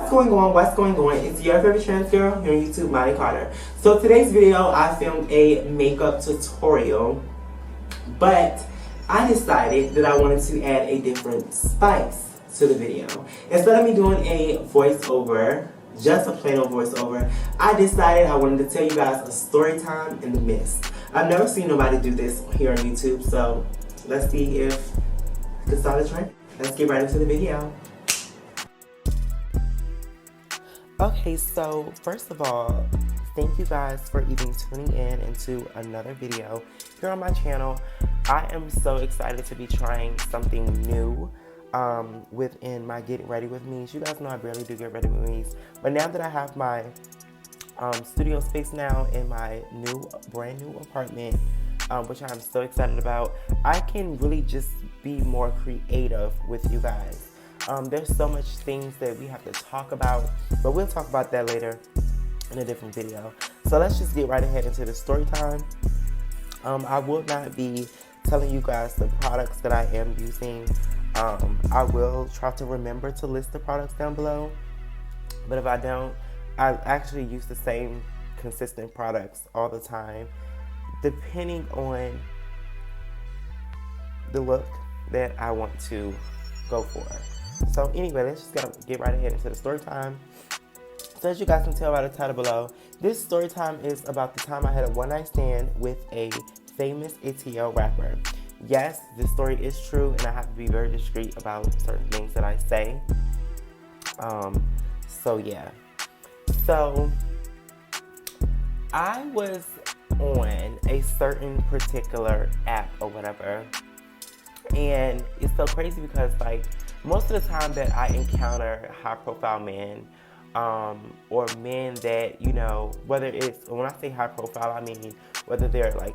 What's going on? What's going on? It's your favorite trans girl here on YouTube, Molly Carter. So today's video, I filmed a makeup tutorial, but I decided that I wanted to add a different spice to the video. Instead of me doing a voiceover, just a plain old voiceover, I decided I wanted to tell you guys a story time in the mist. I've never seen nobody do this here on YouTube, so let's see if it's on the trend. Let's get right into the video. Okay, so first of all, thank you guys for even tuning in into another video here on my channel. I am so excited to be trying something new within my getting ready with me's. You guys know I barely do get ready with me's, but now that I have my studio space now in my brand new apartment, which I'm so excited about, I can really just be more creative with you guys. There's so much things that we have to talk about, but we'll talk about that later in a different video. So let's just get right ahead into the story time. I will not be telling you guys the products that I am using. I will try to remember to list the products down below, but if I don't, I actually use the same consistent products all the time, depending on the look that I want to go for. So anyway, let's just get right ahead into the story time. So as you guys can tell by the title below, this story time is about the time I had a one-night stand with a famous ATL rapper. Yes, this story is true, and I have to be very discreet about certain things that I say. So yeah. So I was on a certain particular app or whatever, and it's so crazy because like most of the time that I encounter high profile men, or men that, you know, whether it's, when I say high profile, I mean whether they're like,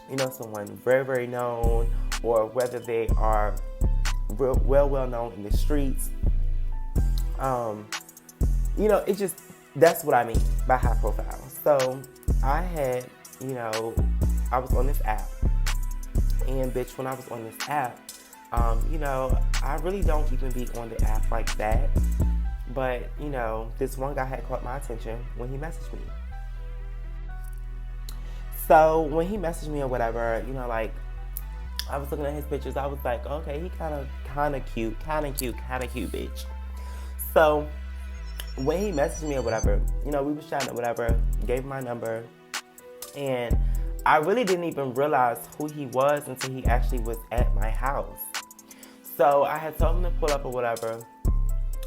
you know, someone very, very known, or whether they are well known in the streets. You know, it's just, that's what I mean by high profile. So I had, you know, I was on this app, and bitch, when I was on this app, you know, I really don't even be on the app like that, but, you know, this one guy had caught my attention when he messaged me. So when he messaged me or whatever, you know, like, I was looking at his pictures, I was like, okay, he kind of cute, bitch. So when he messaged me or whatever, you know, we was chatting or whatever, gave him my number, and I really didn't even realize who he was until he actually was at my house. So I had told him to pull up or whatever,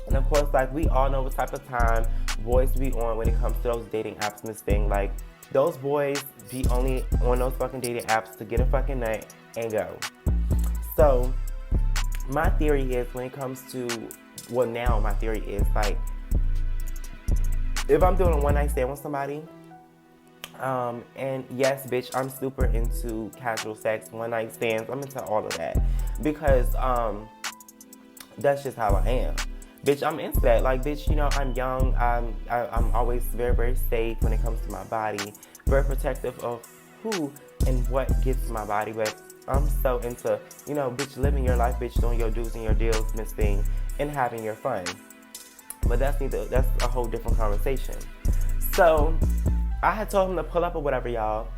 and of course, like, we all know what type of time boys be on when it comes to those dating apps and this thing. Like, those boys be only on those fucking dating apps to get a fucking nut and go. So my theory is, when it comes to, well, now my theory is, like, if I'm doing a one-night stand with somebody, and yes, bitch, I'm super into casual sex, one-night stands, I'm into all of that, because that's just how I am. Bitch, I'm into that. Like, bitch, you know, I'm young, I'm always very, very safe when it comes to my body, very protective of who and what gets my body, but I'm so into, you know, bitch, living your life, bitch, doing your do's and your deals, Miss Thing, and having your fun. But that's a whole different conversation. So I had told him to pull up or whatever, y'all.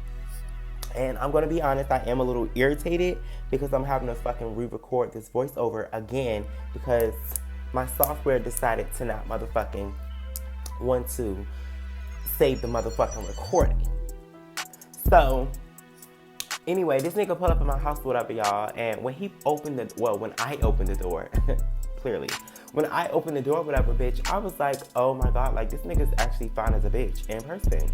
And I'm gonna be honest, I am a little irritated because I'm having to fucking re-record this voiceover again because my software decided to not motherfucking want to save the motherfucking recording. So anyway, this nigga pulled up at my house or whatever, y'all. And when he opened when I opened the door, clearly. When I opened the door, whatever, bitch, I was like, oh my God, like, this nigga's actually fine as a bitch in person.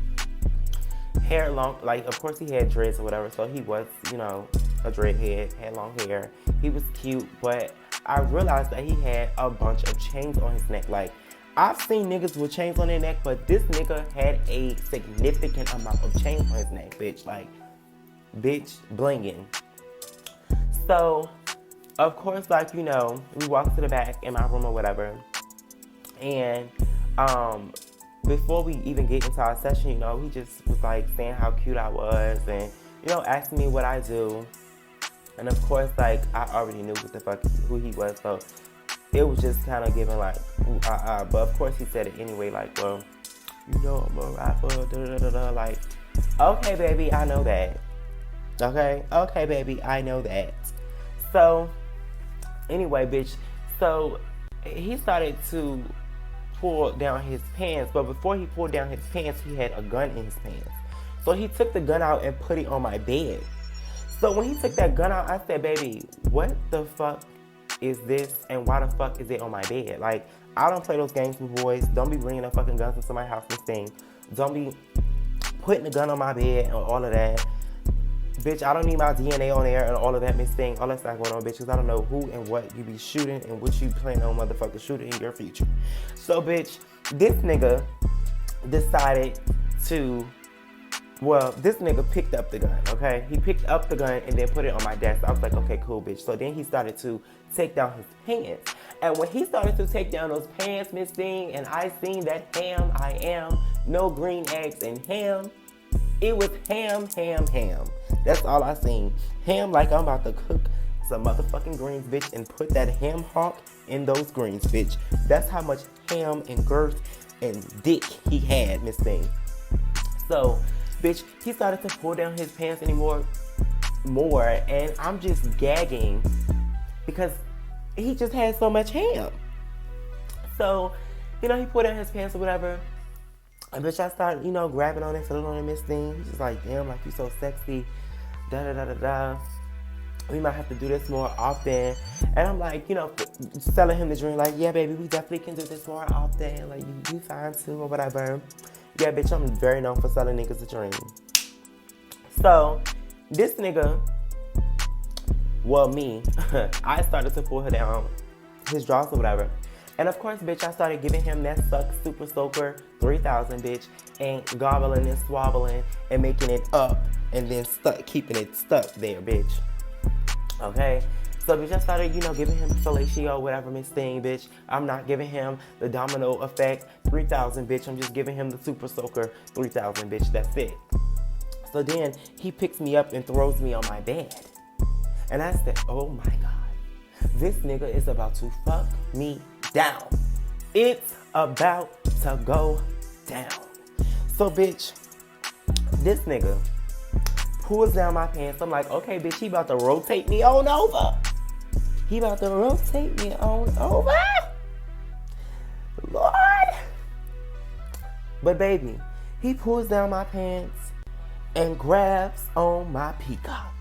Hair long, like, of course he had dreads or whatever, so he was, you know, a dreadhead, had long hair. He was cute, but I realized that he had a bunch of chains on his neck. Like, I've seen niggas with chains on their neck, but this nigga had a significant amount of chains on his neck, bitch. Like, bitch, blinging. So of course, like, you know, we walked to the back in my room or whatever, and before we even get into our session, you know, he just was like saying how cute I was and, you know, asking me what I do. And of course, like, I already knew what the fuck who he was, so it was just kind of giving like, ooh, but of course he said it anyway, like, well, you know I'm a rapper, da da da da, like, okay, baby, I know that. Okay, baby, I know that. So, anyway, bitch, so he started to pull down his pants, but before he pulled down his pants, he had a gun in his pants. So he took the gun out and put it on my bed. So when he took that gun out, I said, baby, what the fuck is this, and why the fuck is it on my bed? Like, I don't play those games with boys. Don't be bringing up fucking guns into my house and thing. Don't be putting the gun on my bed and all of that. Bitch, I don't need my DNA on there and all of that, Miss Thing. All that's not going on, bitch, because I don't know who and what you be shooting and what you plan on motherfucker shooting in your future. So, bitch, this nigga decided to, well, this nigga picked up the gun, okay? He picked up the gun and then put it on my desk. I was like, okay, cool, bitch. So then he started to take down his pants. And when he started to take down those pants, Miss Thing, and I seen that ham, I am, no green eggs and ham, it was ham. That's all I seen. Ham like I'm about to cook some motherfucking greens, bitch, and put that ham hock in those greens, bitch. That's how much ham and girth and dick he had, Miss Thing. So, bitch, he started to pull down his pants more, and I'm just gagging because he just had so much ham. So, you know, he pulled down his pants or whatever. And bitch, I started, you know, grabbing on it, feeling on it, Miss Thing. He's just like, damn, like you so sexy. Da da da da da. We might have to do this more often. And I'm like, you know, selling him the dream, like, yeah, baby, we definitely can do this more often. Like, you fine too, or whatever. Yeah, bitch, I'm very known for selling niggas a dream. So, this nigga, well, me, I started to pull her down his drawers or whatever. And of course, bitch, I started giving him that Super Soaker 3000, bitch, and gobbling and swabbling and making it up and then keeping it stuck there, bitch. Okay? So, bitch, I started, you know, giving him fellatio, whatever, Miss Thing, bitch. I'm not giving him the domino effect 3000, bitch. I'm just giving him the Super Soaker 3000, bitch. That's it. So then he picks me up and throws me on my bed. And I said, oh my God, this nigga is about to fuck me down. It's about to go down. So, bitch, this nigga pulls down my pants. I'm like, okay, bitch, he about to rotate me on over. He about to rotate me on over. Lord. But, baby, he pulls down my pants and grabs on my peacock.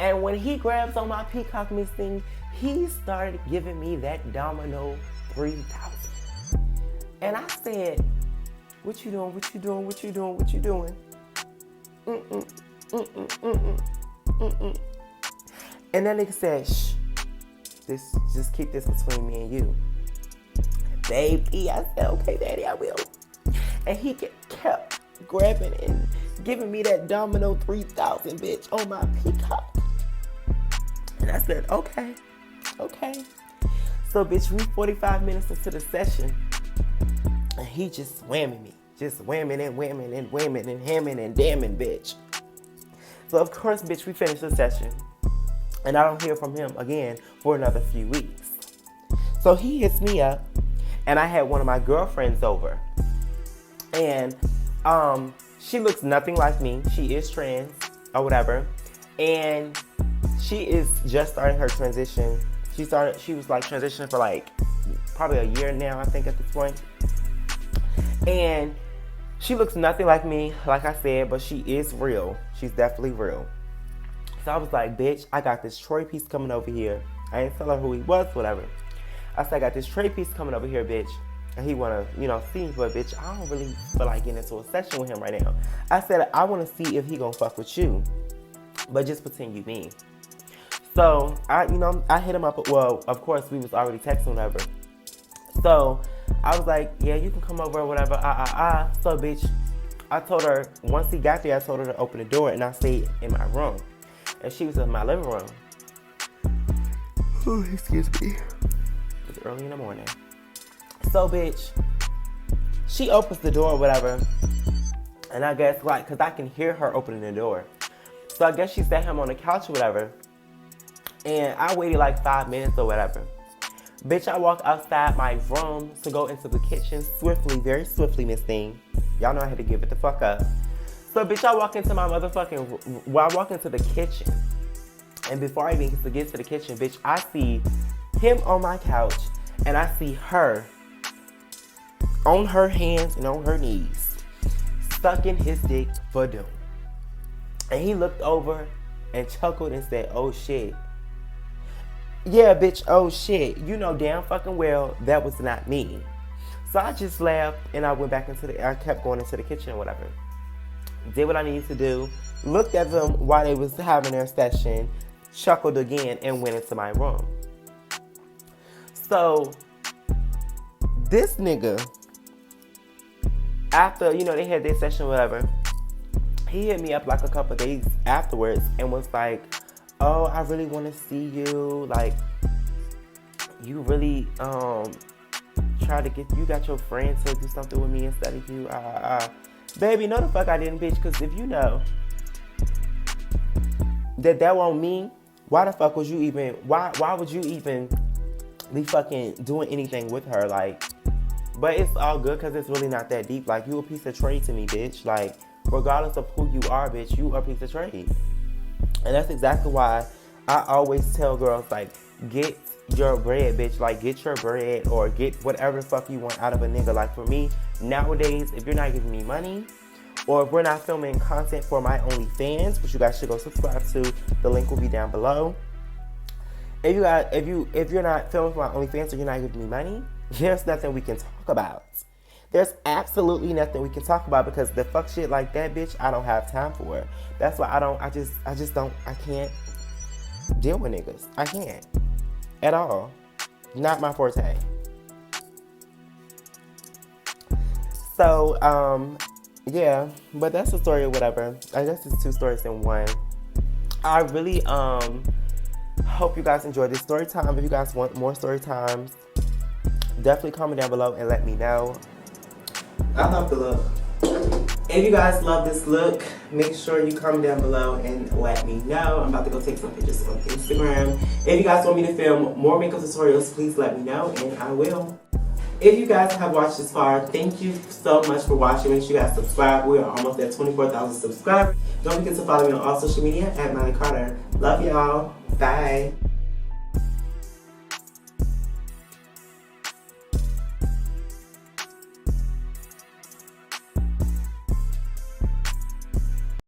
And when he grabs on my peacock, Miss Thing, he started giving me that domino 3000. And I said, what you doing? What you doing? What you doing? What you doing? And that nigga said, shh, just keep this between me and you. Baby, I said, okay, daddy, I will. And he kept grabbing and giving me that domino 3000, bitch, on my peacock. And I said, okay. So, bitch, we 45 minutes into the session, and he just whamming me. Just whamming and whamming and whamming and hamming and damning, bitch. So, of course, bitch, we finished the session, and I don't hear from him again for another few weeks. So, he hits me up, and I had one of my girlfriends over. And she looks nothing like me. She is trans or whatever. And she is just starting her transition. She was like transitioning for like probably a year now, I think, at this point. And she looks nothing like me, like I said, but she is real. She's definitely real. So I was like, bitch, I got this Troy piece coming over here. I ain't tell her who he was, whatever. I said, I got this Troy piece coming over here, bitch. And he want to, you know, see me, but bitch, I don't really feel like getting into a session with him right now. I said, I want to see if he gonna fuck with you, but just pretend you mean. So, I hit him up. Well, of course, we was already texting whatever. So, I was like, yeah, you can come over or whatever. So, bitch, I told her, once he got there, I told her to open the door, and I stayed in my room. And she was in my living room. Oh, excuse me. It's early in the morning. So, bitch, she opens the door or whatever. And I guess, like, because I can hear her opening the door. So, I guess she sat him on the couch or whatever. And I waited like 5 minutes or whatever. Bitch, I walk outside my room to go into the kitchen swiftly, very swiftly, Miss Thing. Y'all know I had to give it the fuck up. So, bitch, I walk into my motherfucking, well, I walk into the kitchen. And before I even get to the kitchen, bitch, I see him on my couch and I see her on her hands and on her knees, sucking his dick for doom. And he looked over and chuckled and said, oh shit. Yeah, bitch, oh shit. You know damn fucking well that was not me. So I just laughed and I went back I kept going into the kitchen or whatever. Did what I needed to do, looked at them while they was having their session, chuckled again, and went into my room. So this nigga, after, you know, they had their session or whatever, he hit me up like a couple days afterwards and was like, oh, I really want to see you. Like, you really try to you got your friend to do something with me instead of you. Baby, no the fuck I didn't, bitch. Because if you know that won't mean, why the fuck would you even, why would you even be fucking doing anything with her? Like, but it's all good because it's really not that deep. Like, you a piece of trade to me, bitch. Like, regardless of who you are, bitch, you are a piece of trade. And that's exactly why I always tell girls, like, get your bread, bitch. Like, get your bread or get whatever the fuck you want out of a nigga. Like, for me, nowadays, if you're not giving me money or if we're not filming content for my OnlyFans, which you guys should go subscribe to, the link will be down below. If you're not filming for my OnlyFans or you're not giving me money, there's nothing we can talk about. There's absolutely nothing we can talk about because the fuck shit like that, bitch, I don't have time for. That's why I can't deal with niggas. I can't. At all. Not my forte. So, yeah, but that's the story or whatever. I guess it's 2 stories in one. I really, hope you guys enjoyed this story time. If you guys want more story times, definitely comment down below and let me know. I love the look. If you guys love this look, make sure you comment down below and let me know. I'm about to go take some pictures on Instagram. If you guys want me to film more makeup tutorials, please let me know and I will. If you guys have watched this far, thank you so much for watching. Make sure you guys subscribe. We are almost at 24,000 subscribers. Don't forget to follow me on all social media at Miley Carter. Love y'all. Bye.